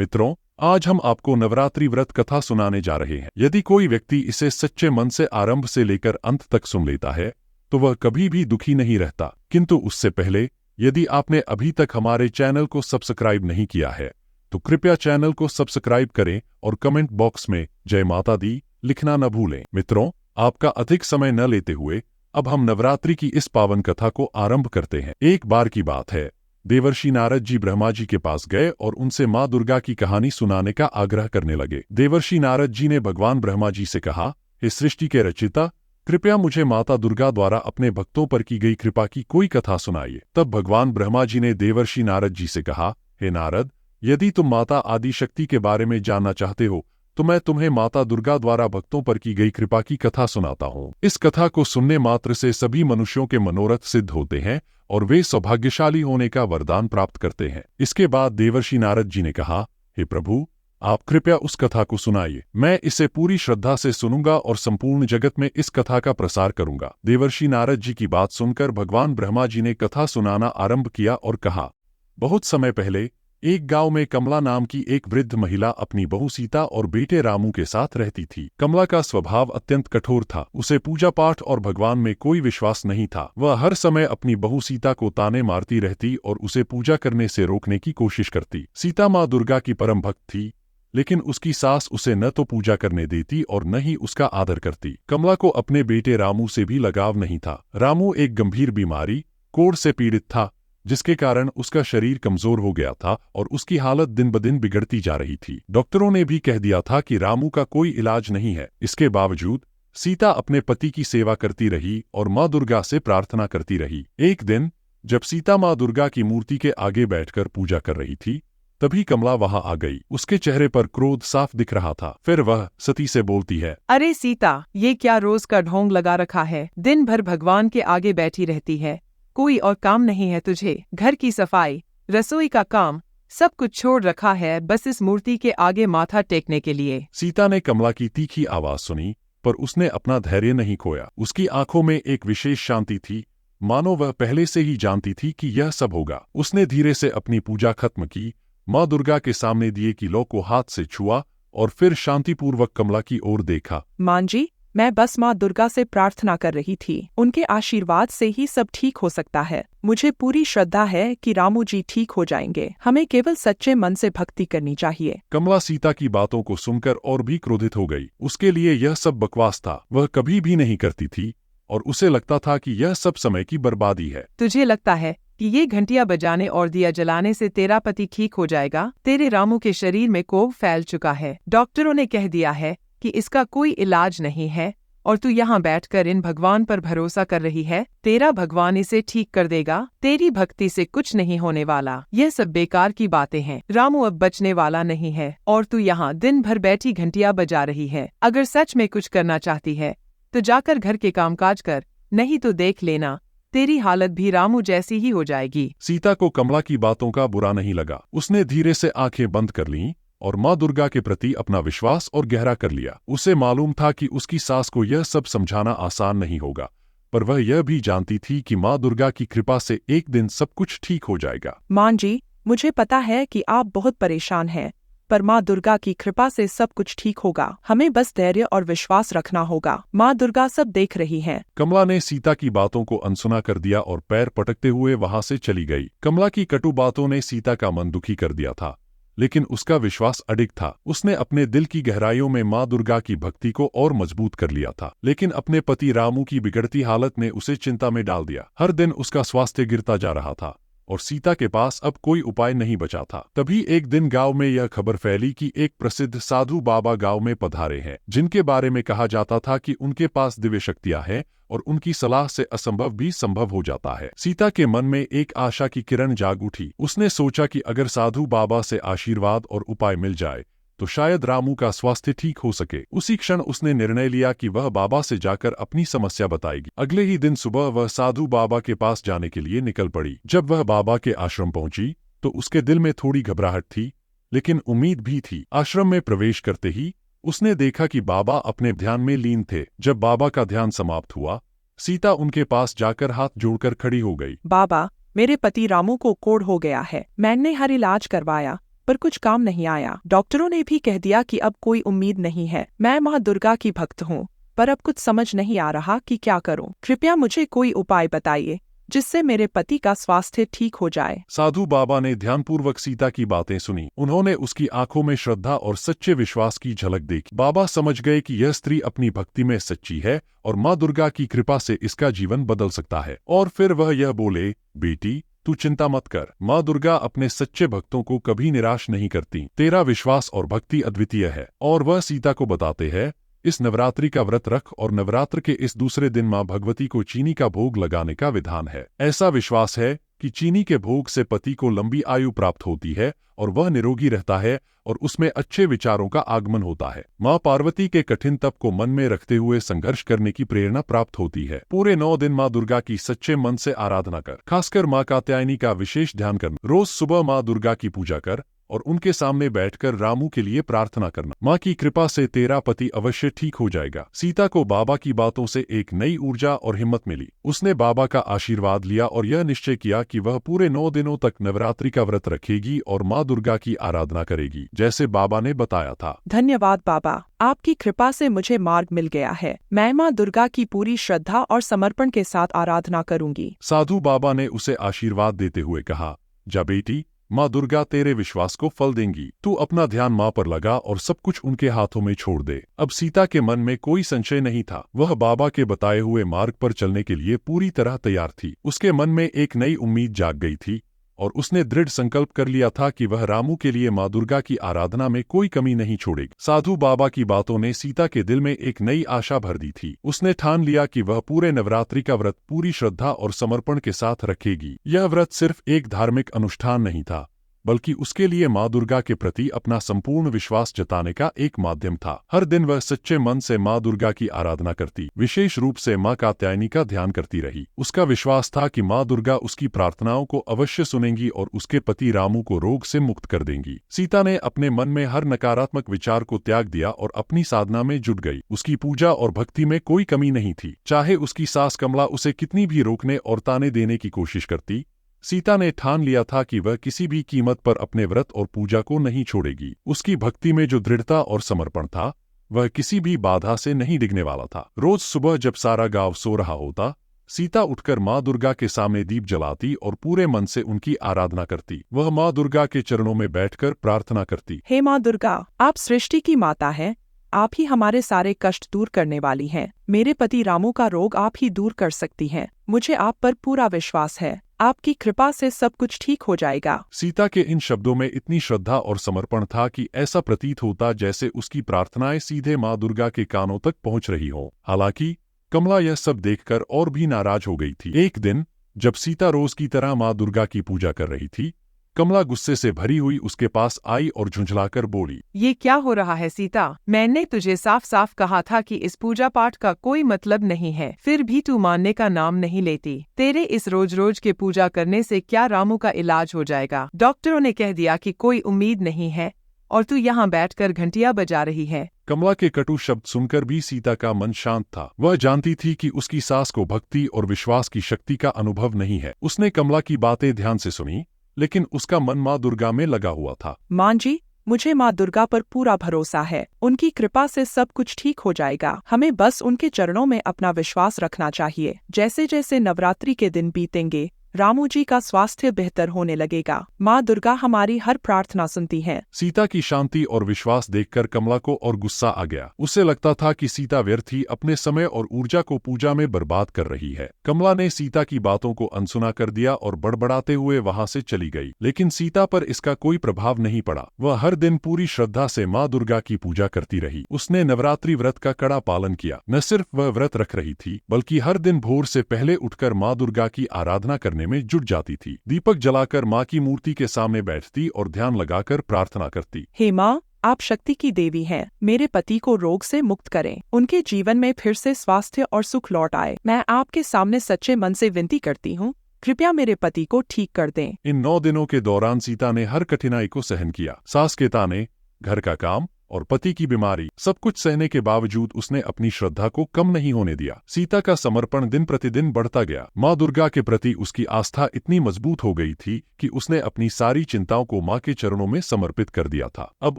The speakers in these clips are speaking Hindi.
मित्रों, आज हम आपको नवरात्रि व्रत कथा सुनाने जा रहे हैं। यदि कोई व्यक्ति इसे सच्चे मन से आरंभ से लेकर अंत तक सुन लेता है तो वह कभी भी दुखी नहीं रहता। किंतु उससे पहले यदि आपने अभी तक हमारे चैनल को सब्सक्राइब नहीं किया है तो कृपया चैनल को सब्सक्राइब करें और कमेंट बॉक्स में जय माता दी लिखना न भूलें। मित्रों, आपका अधिक समय न लेते हुए अब हम नवरात्रि की इस पावन कथा को आरंभ करते हैं। एक बार की बात है, देवर्षि नारद जी ब्रह्मा जी के पास गए और उनसे माँ दुर्गा की कहानी सुनाने का आग्रह करने लगे। देवर्षि नारद जी ने भगवान ब्रह्मा जी से कहा, हे सृष्टि के रचिता, कृपया मुझे माता दुर्गा द्वारा अपने भक्तों पर की गई कृपा की कोई कथा सुनाइए। तब भगवान ब्रह्मा जी ने देवर्षि नारद जी से कहा, हे नारद, यदि तुम माता आदि शक्ति के बारे में जानना चाहते हो तो मैं तुम्हें माता दुर्गा द्वारा भक्तों पर की गई कृपा की कथा सुनाता हूँ। इस कथा को सुनने मात्र से सभी मनुष्यों के मनोरथ सिद्ध होते हैं और वे सौभाग्यशाली होने का वरदान प्राप्त करते हैं। इसके बाद देवर्षि नारद जी ने कहा, हे प्रभु, आप कृपया उस कथा को सुनाइए। मैं इसे पूरी श्रद्धा से सुनूंगा और संपूर्ण जगत में इस कथा का प्रसार करूंगा। देवर्षि नारद जी की बात सुनकर भगवान ब्रह्मा जी ने कथा सुनाना आरंभ किया और कहा, बहुत समय पहले एक गांव में कमला नाम की एक वृद्ध महिला अपनी बहू सीता और बेटे रामू के साथ रहती थी। कमला का स्वभाव अत्यंत कठोर था। उसे पूजा पाठ और भगवान में कोई विश्वास नहीं था। वह हर समय अपनी बहू सीता को ताने मारती रहती और उसे पूजा करने से रोकने की कोशिश करती। सीता माँ दुर्गा की परम भक्त थी, लेकिन उसकी सास उसे न तो पूजा करने देती और न ही उसका आदर करती। कमला को अपने बेटे रामू से भी लगाव नहीं था। रामू एक गंभीर बीमारी कोढ़ से पीड़ित था, जिसके कारण उसका शरीर कमजोर हो गया था और उसकी हालत दिन ब दिन बिगड़ती जा रही थी। डॉक्टरों ने भी कह दिया था कि रामू का कोई इलाज नहीं है। इसके बावजूद सीता अपने पति की सेवा करती रही और माँ दुर्गा से प्रार्थना करती रही। एक दिन जब सीता माँ दुर्गा की मूर्ति के आगे बैठकर पूजा कर रही थी, तभी कमला वहां आ गई। उसके चेहरे पर क्रोध साफ दिख रहा था। फिर वह सती से बोलती है, अरे सीता, ये क्या रोज का ढोंग लगा रखा है? दिन भर भगवान के आगे बैठी रहती है, कोई और काम नहीं है तुझे? घर की सफाई, रसोई का काम, सब कुछ छोड़ रखा है बस इस मूर्ति के आगे माथा टेकने के लिए। सीता ने कमला की तीखी आवाज सुनी, पर उसने अपना धैर्य नहीं खोया। उसकी आंखों में एक विशेष शांति थी, मानो वह पहले से ही जानती थी कि यह सब होगा। उसने धीरे से अपनी पूजा खत्म की, माँ दुर्गा के सामने दिए की लौ को हाथ से छुआ और फिर शांतिपूर्वक कमला की ओर देखा। मां जी, मैं बस माँ दुर्गा से प्रार्थना कर रही थी। उनके आशीर्वाद से ही सब ठीक हो सकता है। मुझे पूरी श्रद्धा है कि रामू जी ठीक हो जाएंगे। हमें केवल सच्चे मन से भक्ति करनी चाहिए। कमला सीता की बातों को सुनकर और भी क्रोधित हो गई। उसके लिए यह सब बकवास था। वह कभी भी नहीं करती थी और उसे लगता था कि यह सब समय की बर्बादी है। तुझे लगता है कि ये घंटियां बजाने और दिया जलाने से तेरा पति ठीक हो जाएगा? तेरे रामू के शरीर में कोढ़ फैल चुका है। डॉक्टरों ने कह दिया है कि इसका कोई इलाज नहीं है और तू यहाँ बैठकर इन भगवान पर भरोसा कर रही है। तेरा भगवान इसे ठीक कर देगा। तेरी भक्ति से कुछ नहीं होने वाला। यह सब बेकार की बातें हैं। रामू अब बचने वाला नहीं है और तू यहाँ दिन भर बैठी घंटियां बजा रही है। अगर सच में कुछ करना चाहती है तो जाकर घर के कामकाज कर, नहीं तो देख लेना तेरी हालत भी रामू जैसी ही हो जाएगी। सीता को कमला की बातों का बुरा नहीं लगा। उसने धीरे से आंखें बंद कर लीं और माँ दुर्गा के प्रति अपना विश्वास और गहरा कर लिया। उसे मालूम था कि उसकी सास को यह सब समझाना आसान नहीं होगा, पर वह यह भी जानती थी कि माँ दुर्गा की कृपा से एक दिन सब कुछ ठीक हो जाएगा। मां जी, मुझे पता है कि आप बहुत परेशान हैं, पर माँ दुर्गा की कृपा से सब कुछ ठीक होगा। हमें बस धैर्य और विश्वास रखना होगा। माँ दुर्गा सब देख रही हैं। कमला ने सीता की बातों को अनसुना कर दिया और पैर पटकते हुए वहां से चली गई। कमला की कटु बातों ने सीता का मन दुखी कर दिया था, लेकिन उसका विश्वास अडिग था। उसने अपने दिल की गहराइयों में माँ दुर्गा की भक्ति को और मजबूत कर लिया था। लेकिन अपने पति रामू की बिगड़ती हालत ने उसे चिंता में डाल दिया। हर दिन उसका स्वास्थ्य गिरता जा रहा था और सीता के पास अब कोई उपाय नहीं बचा था। तभी एक दिन गांव में यह खबर फैली कि एक प्रसिद्ध साधु बाबा गांव में पधारे हैं, जिनके बारे में कहा जाता था कि उनके पास दिव्य शक्तियां हैं और उनकी सलाह से असंभव भी संभव हो जाता है। सीता के मन में एक आशा की किरण जाग उठी। उसने सोचा कि अगर साधु बाबा से आशीर्वाद और उपाय मिल जाए तो शायद रामू का स्वास्थ्य ठीक हो सके। उसी क्षण उसने निर्णय लिया कि वह बाबा से जाकर अपनी समस्या बताएगी। अगले ही दिन सुबह वह साधु बाबा के पास जाने के लिए निकल पड़ी। जब वह बाबा के आश्रम पहुंची तो उसके दिल में थोड़ी घबराहट थी, लेकिन उम्मीद भी थी। आश्रम में प्रवेश करते ही उसने देखा कि बाबा अपने ध्यान में लीन थे। जब बाबा का ध्यान समाप्त हुआ, सीता उनके पास जाकर हाथ जोड़कर खड़ी हो गई। बाबा, मेरे पति रामू को कोढ़ हो गया है। मैंने हर इलाज करवाया पर कुछ काम नहीं आया। डॉक्टरों ने भी कह दिया कि अब कोई उम्मीद नहीं है। मैं माँ दुर्गा की भक्त हूँ, पर अब कुछ समझ नहीं आ रहा कि क्या करूँ। कृपया मुझे कोई उपाय बताइए जिससे मेरे पति का स्वास्थ्य ठीक हो जाए। साधु बाबा ने ध्यानपूर्वक सीता की बातें सुनी। उन्होंने उसकी आंखों में श्रद्धा और सच्चे विश्वास की झलक देखी। बाबा समझ गए कि यह स्त्री अपनी भक्ति में सच्ची है और माँ दुर्गा की कृपा से इसका जीवन बदल सकता है। और फिर वह यह बोले, बेटी तू चिंता मत कर, माँ दुर्गा अपने सच्चे भक्तों को कभी निराश नहीं करती। तेरा विश्वास और भक्ति अद्वितीय है। और वह सीता को बताते हैं, इस नवरात्रि का व्रत रख और नवरात्र के इस दूसरे दिन माँ भगवती को चीनी का भोग लगाने का विधान है। ऐसा विश्वास है कि चीनी के भोग से पति को लंबी आयु प्राप्त होती है और वह निरोगी रहता है और उसमें अच्छे विचारों का आगमन होता है। माँ पार्वती के कठिन तप को मन में रखते हुए संघर्ष करने की प्रेरणा प्राप्त होती है। पूरे 9 दिन माँ दुर्गा की सच्चे मन से आराधना कर, खासकर माँ कात्यायनी का विशेष ध्यान करना। रोज सुबह माँ दुर्गा की पूजा कर और उनके सामने बैठकर रामू के लिए प्रार्थना करना। माँ की कृपा से तेरा पति अवश्य ठीक हो जाएगा। सीता को बाबा की बातों से एक नई ऊर्जा और हिम्मत मिली। उसने बाबा का आशीर्वाद लिया और यह निश्चय किया कि वह पूरे 9 दिनों तक नवरात्रि का व्रत रखेगी और माँ दुर्गा की आराधना करेगी, जैसे बाबा ने बताया था। धन्यवाद बाबा, आपकी कृपा से मुझे मार्ग मिल गया है। मैं माँ दुर्गा की पूरी श्रद्धा और समर्पण के साथ आराधना करूंगी। साधु बाबा ने उसे आशीर्वाद देते हुए कहा, जा बेटी, माँ दुर्गा तेरे विश्वास को फल देंगी। तू अपना ध्यान माँ पर लगा और सब कुछ उनके हाथों में छोड़ दे। अब सीता के मन में कोई संशय नहीं था। वह बाबा के बताए हुए मार्ग पर चलने के लिए पूरी तरह तैयार थी। उसके मन में एक नई उम्मीद जाग गई थी और उसने दृढ़ संकल्प कर लिया था कि वह रामू के लिए माँ दुर्गा की आराधना में कोई कमी नहीं छोड़ेगी। साधु बाबा की बातों ने सीता के दिल में एक नई आशा भर दी थी। उसने ठान लिया कि वह पूरे नवरात्रि का व्रत पूरी श्रद्धा और समर्पण के साथ रखेगी। यह व्रत सिर्फ एक धार्मिक अनुष्ठान नहीं था, बल्कि उसके लिए माँ दुर्गा के प्रति अपना संपूर्ण विश्वास जताने का एक माध्यम था। हर दिन वह सच्चे मन से माँ दुर्गा की आराधना करती, विशेष रूप से माँ कात्यायनी का ध्यान करती रही। उसका विश्वास था कि माँ दुर्गा उसकी प्रार्थनाओं को अवश्य सुनेंगी और उसके पति रामू को रोग से मुक्त कर देंगी। सीता ने अपने मन में हर नकारात्मक विचार को त्याग दिया और अपनी साधना में जुट गई। उसकी पूजा और भक्ति में कोई कमी नहीं थी। चाहे उसकी सास कमला उसे कितनी भी रोकने और ताने देने की कोशिश करती, सीता ने ठान लिया था कि वह किसी भी कीमत पर अपने व्रत और पूजा को नहीं छोड़ेगी। उसकी भक्ति में जो दृढ़ता और समर्पण था, वह किसी भी बाधा से नहीं डिगने वाला था। रोज सुबह जब सारा गांव सो रहा होता, सीता उठकर माँ दुर्गा के सामने दीप जलाती और पूरे मन से उनकी आराधना करती। वह माँ दुर्गा के चरणों में बैठकर प्रार्थना करती, हे माँ दुर्गा, आप सृष्टि की माता हैं। आप ही हमारे सारे कष्ट दूर करने वाली हैं। मेरे पति रामू का रोग आप ही दूर कर सकती हैं। मुझे आप पर पूरा विश्वास है। आपकी कृपा से सब कुछ ठीक हो जाएगा। सीता के इन शब्दों में इतनी श्रद्धा और समर्पण था कि ऐसा प्रतीत होता जैसे उसकी प्रार्थनाएं सीधे माँ दुर्गा के कानों तक पहुंच रही हों। हालांकि कमला यह सब देखकर और भी नाराज हो गई थी। एक दिन जब सीता रोज की तरह माँ दुर्गा की पूजा कर रही थी, कमला गुस्से से भरी हुई उसके पास आई और झुंझलाकर बोली, ये क्या हो रहा है सीता? मैंने तुझे साफ साफ कहा था कि इस पूजा पाठ का कोई मतलब नहीं है, फिर भी तू मानने का नाम नहीं लेती। तेरे इस रोज रोज के पूजा करने से क्या रामू का इलाज हो जाएगा? डॉक्टरों ने कह दिया कि कोई उम्मीद नहीं है और तू यहाँ बैठकर घंटियां बजा रही है। कमला के कटु शब्द सुनकर भी सीता का मन शांत था। वह जानती थी कि उसकी सास को भक्ति और विश्वास की शक्ति का अनुभव नहीं है। उसने कमला की बातें ध्यान से सुनी, लेकिन उसका मन माँ दुर्गा में लगा हुआ था। माँ जी, मुझे माँ दुर्गा पर पूरा भरोसा है। उनकी कृपा से सब कुछ ठीक हो जाएगा। हमें बस उनके चरणों में अपना विश्वास रखना चाहिए। जैसे जैसे नवरात्रि के दिन बीतेंगे, रामू जी का स्वास्थ्य बेहतर होने लगेगा। माँ दुर्गा हमारी हर प्रार्थना सुनती है। सीता की शांति और विश्वास देखकर कमला को और गुस्सा आ गया। उसे लगता था कि सीता व्यर्थ ही अपने समय और ऊर्जा को पूजा में बर्बाद कर रही है। कमला ने सीता की बातों को अनसुना कर दिया और बड़बड़ाते हुए वहां से चली गई। लेकिन सीता पर इसका कोई प्रभाव नहीं पड़ा। वह हर दिन पूरी श्रद्धा से माँ दुर्गा की पूजा करती रही। उसने नवरात्रि व्रत का कड़ा पालन किया। न सिर्फ वह व्रत रख रही थी, बल्कि हर दिन भोर से पहले उठकर माँ दुर्गा की आराधना करने में जुट जाती थी। दीपक जलाकर माँ की मूर्ति के सामने बैठती और ध्यान लगाकर प्रार्थना करती। हे माँ, आप शक्ति की देवी हैं। मेरे पति को रोग से मुक्त करें। उनके जीवन में फिर से स्वास्थ्य और सुख लौट आए। मैं आपके सामने सच्चे मन से विनती करती हूँ, कृपया मेरे पति को ठीक कर दें। इन 9 दिनों के दौरान सीता ने हर कठिनाई को सहन किया। सास के ताने, घर का काम और पति की बीमारी, सब कुछ सहने के बावजूद उसने अपनी श्रद्धा को कम नहीं होने दिया। सीता का समर्पण दिन प्रतिदिन बढ़ता गया। माँ दुर्गा के प्रति उसकी आस्था इतनी मजबूत हो गई थी कि उसने अपनी सारी चिंताओं को माँ के चरणों में समर्पित कर दिया था। अब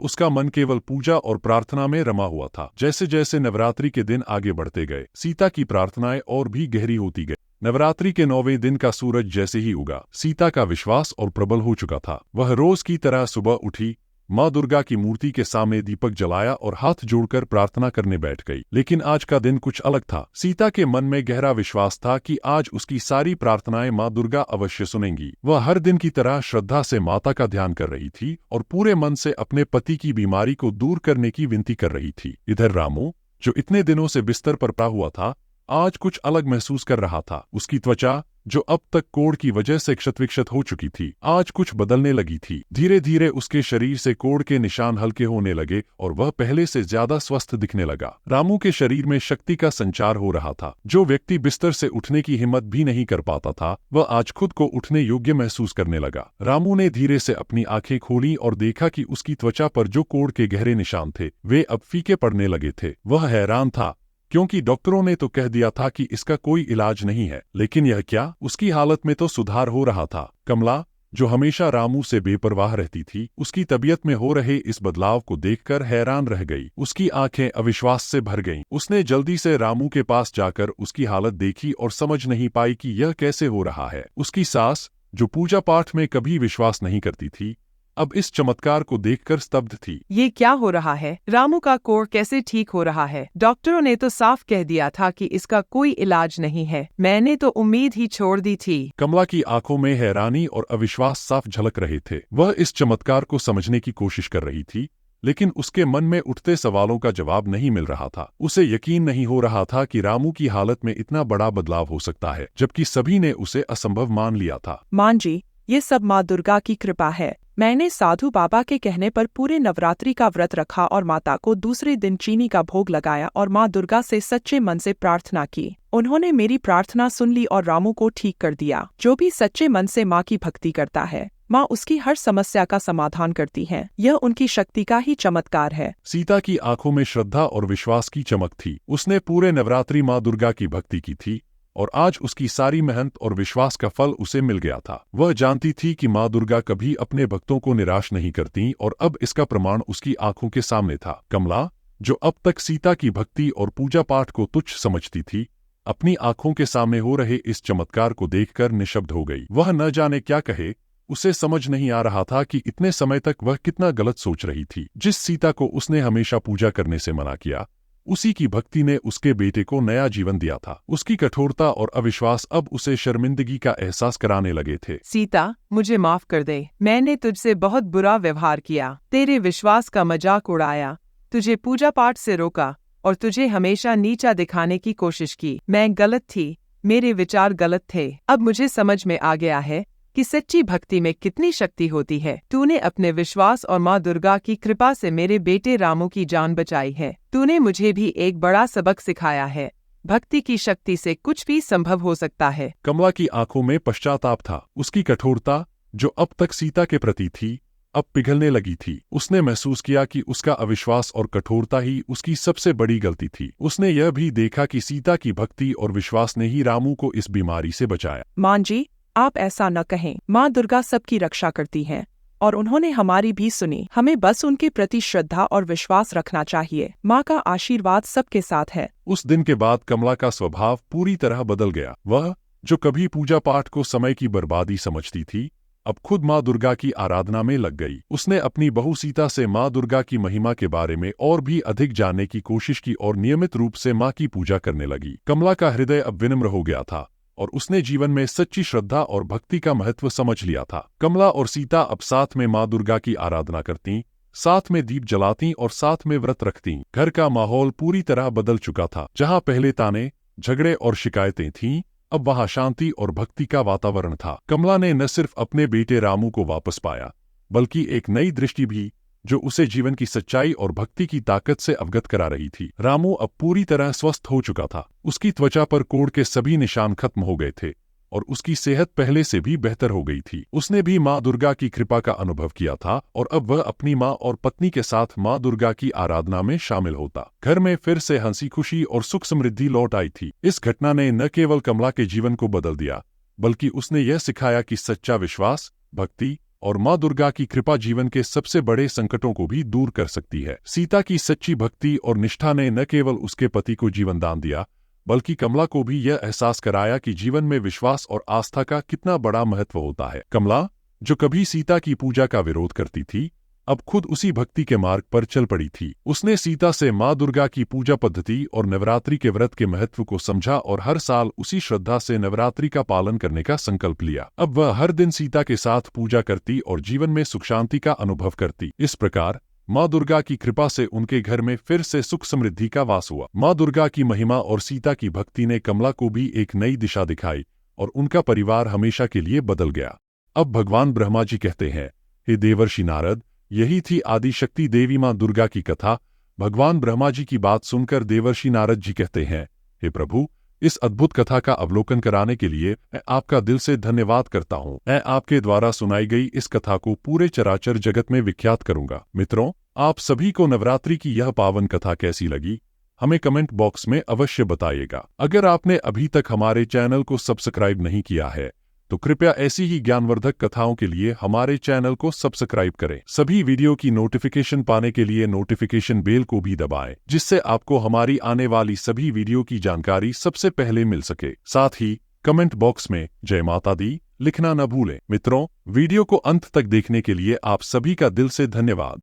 उसका मन केवल पूजा और प्रार्थना में रमा हुआ था। जैसे जैसे नवरात्रि के दिन आगे बढ़ते गए, सीता की प्रार्थनाएं और भी गहरी होती गई। नवरात्रि के 9वें दिन का सूरज जैसे ही उगा, सीता का विश्वास और प्रबल हो चुका था। वह रोज की तरह सुबह उठी, माँ दुर्गा की मूर्ति के सामने दीपक जलाया और हाथ जोड़कर प्रार्थना करने बैठ गई। लेकिन आज का दिन कुछ अलग था। सीता के मन में गहरा विश्वास था कि आज उसकी सारी प्रार्थनाएं माँ दुर्गा अवश्य सुनेंगी। वह हर दिन की तरह श्रद्धा से माता का ध्यान कर रही थी और पूरे मन से अपने पति की बीमारी को दूर करने की विनती कर रही थी। इधर रामू, जो इतने दिनों से बिस्तर पर पड़ा हुआ था, आज कुछ अलग महसूस कर रहा था। उसकी त्वचा, जो अब तक कोढ़ की वजह से क्षत-विक्षत हो चुकी थी, आज कुछ बदलने लगी थी। धीरे धीरे उसके शरीर से कोढ़ के निशान हल्के होने लगे और वह पहले से ज्यादा स्वस्थ दिखने लगा। रामू के शरीर में शक्ति का संचार हो रहा था। जो व्यक्ति बिस्तर से उठने की हिम्मत भी नहीं कर पाता था, वह आज खुद को उठने योग्य महसूस करने लगा। रामू ने धीरे से अपनी आंखें खोली और देखा कि उसकी त्वचा पर जो कोढ़ के गहरे निशान थे, वे अब फीके पड़ने लगे थे। वह हैरान था, क्योंकि डॉक्टरों ने तो कह दिया था कि इसका कोई इलाज नहीं है, लेकिन यह क्या? उसकी हालत में तो सुधार हो रहा था। कमला, जो हमेशा रामू से बेपरवाह रहती थी, उसकी तबीयत में हो रहे इस बदलाव को देखकर हैरान रह गई। उसकी आंखें अविश्वास से भर गईं। उसने जल्दी से रामू के पास जाकर उसकी हालत देखी और समझ नहीं पाई कि यह कैसे हो रहा है। उसकी सास, जो पूजा पाठ में कभी विश्वास नहीं करती थी, अब इस चमत्कार को देखकर स्तब्ध थी। ये क्या हो रहा है? रामू का कोढ़ कैसे ठीक हो रहा है? डॉक्टरों ने तो साफ कह दिया था कि इसका कोई इलाज नहीं है। मैंने तो उम्मीद ही छोड़ दी थी। कमला की आंखों में हैरानी और अविश्वास साफ झलक रहे थे। वह इस चमत्कार को समझने की कोशिश कर रही थी, लेकिन उसके मन में उठते सवालों का जवाब नहीं मिल रहा था। उसे यकीन नहीं हो रहा था कि रामू की हालत में इतना बड़ा बदलाव हो सकता है, जबकि सभी ने उसे असंभव मान लिया था। मां जी, ये सब माँ दुर्गा की कृपा है। मैंने साधु बाबा के कहने पर पूरे नवरात्रि का व्रत रखा और माता को दूसरे दिन चीनी का भोग लगाया और माँ दुर्गा से सच्चे मन से प्रार्थना की। उन्होंने मेरी प्रार्थना सुन ली और रामू को ठीक कर दिया। जो भी सच्चे मन से माँ की भक्ति करता है, माँ उसकी हर समस्या का समाधान करती है। यह उनकी शक्ति का ही चमत्कार है। सीता की आंखों में श्रद्धा और विश्वास की चमक थी। उसने पूरे नवरात्रि माँ दुर्गा की भक्ति की थी और आज उसकी सारी मेहनत और विश्वास का फल उसे मिल गया था। वह जानती थी कि माँ दुर्गा कभी अपने भक्तों को निराश नहीं करती और अब इसका प्रमाण उसकी आंखों के सामने था। कमला, जो अब तक सीता की भक्ति और पूजा पाठ को तुच्छ समझती थी, अपनी आंखों के सामने हो रहे इस चमत्कार को देखकर निशब्द हो गई। वह न जाने क्या कहे। उसे समझ नहीं आ रहा था कि इतने समय तक वह कितना गलत सोच रही थी। जिस सीता को उसने हमेशा पूजा करने से मना किया, उसी की भक्ति ने उसके बेटे को नया जीवन दिया था। उसकी कठोरता और अविश्वास अब उसे शर्मिंदगी का एहसास कराने लगे थे। सीता, मुझे माफ कर दे। मैंने तुझसे बहुत बुरा व्यवहार किया, तेरे विश्वास का मजाक उड़ाया, तुझे पूजा पाठ से रोका और तुझे हमेशा नीचा दिखाने की कोशिश की। मैं गलत थी, मेरे विचार गलत थे। अब मुझे समझ में आ गया है कि सच्ची भक्ति में कितनी शक्ति होती है। तूने अपने विश्वास और माँ दुर्गा की कृपा से मेरे बेटे रामू की जान बचाई है। तूने मुझे भी एक बड़ा सबक सिखाया है। भक्ति की शक्ति से कुछ भी संभव हो सकता है। कमला की आंखों में पश्चाताप था। उसकी कठोरता, जो अब तक सीता के प्रति थी, अब पिघलने लगी थी। उसने महसूस किया कि उसका अविश्वास और कठोरता ही उसकी सबसे बड़ी गलती थी। उसने यह भी देखा कि सीता की भक्ति और विश्वास ने ही रामू को इस बीमारी से बचाया। मां जी, आप ऐसा न कहें। माँ दुर्गा सबकी रक्षा करती हैं और उन्होंने हमारी भी सुनी। हमें बस उनके प्रति श्रद्धा और विश्वास रखना चाहिए। माँ का आशीर्वाद सबके साथ है। उस दिन के बाद कमला का स्वभाव पूरी तरह बदल गया। वह, जो कभी पूजा पाठ को समय की बर्बादी समझती थी, अब खुद माँ दुर्गा की आराधना में लग गई। उसने अपनी बहू सीता से माँ दुर्गा की महिमा के बारे में और भी अधिक जानने की कोशिश की और नियमित रूप से माँ की पूजा करने लगी। कमला का हृदय अब विनम्र हो गया था और उसने जीवन में सच्ची श्रद्धा और भक्ति का महत्व समझ लिया था। कमला और सीता अब साथ में माँ दुर्गा की आराधना करती, साथ में दीप जलाती और साथ में व्रत रखती। घर का माहौल पूरी तरह बदल चुका था। जहाँ पहले ताने, झगड़े और शिकायतें थीं, अब वहाँ शांति और भक्ति का वातावरण था। कमला ने न सिर्फ अपने बेटे रामू को वापस पाया, बल्कि एक नई दृष्टि भी, जो उसे जीवन की सच्चाई और भक्ति की ताकत से अवगत करा रही थी। रामू अब पूरी तरह स्वस्थ हो चुका था। उसकी त्वचा पर कोढ़ के सभी निशान खत्म हो गए थे और उसकी सेहत पहले से भी बेहतर हो गई थी। उसने भी माँ दुर्गा की कृपा का अनुभव किया था और अब वह अपनी माँ और पत्नी के साथ माँ दुर्गा की आराधना में शामिल होता। घर में फिर से हंसी खुशी और सुख समृद्धि लौट आई थी। इस घटना ने न केवल कमला के जीवन को बदल दिया, बल्कि उसने यह सिखाया कि सच्चा विश्वास, भक्ति और माँ दुर्गा की कृपा जीवन के सबसे बड़े संकटों को भी दूर कर सकती है। सीता की सच्ची भक्ति और निष्ठा ने न केवल उसके पति को जीवन दान दिया, बल्कि कमला को भी यह एहसास कराया कि जीवन में विश्वास और आस्था का कितना बड़ा महत्व होता है। कमला, जो कभी सीता की पूजा का विरोध करती थी, अब खुद उसी भक्ति के मार्ग पर चल पड़ी थी। उसने सीता से माँ दुर्गा की पूजा पद्धति और नवरात्रि के व्रत के महत्व को समझा और हर साल उसी श्रद्धा से नवरात्रि का पालन करने का संकल्प लिया। अब वह हर दिन सीता के साथ पूजा करती और जीवन में सुख शांति का अनुभव करती। इस प्रकार माँ दुर्गा की कृपा से उनके घर में फिर से सुख समृद्धि का वास हुआ। माँ दुर्गा की महिमा और सीता की भक्ति ने कमला को भी एक नई दिशा दिखाई और उनका परिवार हमेशा के लिए बदल गया। अब भगवान ब्रह्मा जी कहते हैं, हे देवर्षि नारद, यही थी आदिशक्ति देवी माँ दुर्गा की कथा। भगवान ब्रह्मा जी की बात सुनकर देवर्षि नारद जी कहते हैं, हे प्रभु, इस अद्भुत कथा का अवलोकन कराने के लिए मैं आपका दिल से धन्यवाद करता हूँ। मैं आपके द्वारा सुनाई गई इस कथा को पूरे चराचर जगत में विख्यात करूंगा। मित्रों, आप सभी को नवरात्रि की यह पावन कथा कैसी लगी, हमें कमेंट बॉक्स में अवश्य बताइएगा। अगर आपने अभी तक हमारे चैनल को सब्सक्राइब नहीं किया है, तो कृपया ऐसी ही ज्ञानवर्धक कथाओं के लिए हमारे चैनल को सब्सक्राइब करें। सभी वीडियो की नोटिफिकेशन पाने के लिए नोटिफिकेशन बेल को भी दबाएं, जिससे आपको हमारी आने वाली सभी वीडियो की जानकारी सबसे पहले मिल सके। साथ ही कमेंट बॉक्स में जय माता दी लिखना न भूलें। मित्रों, वीडियो को अंत तक देखने के लिए आप सभी का दिल से धन्यवाद।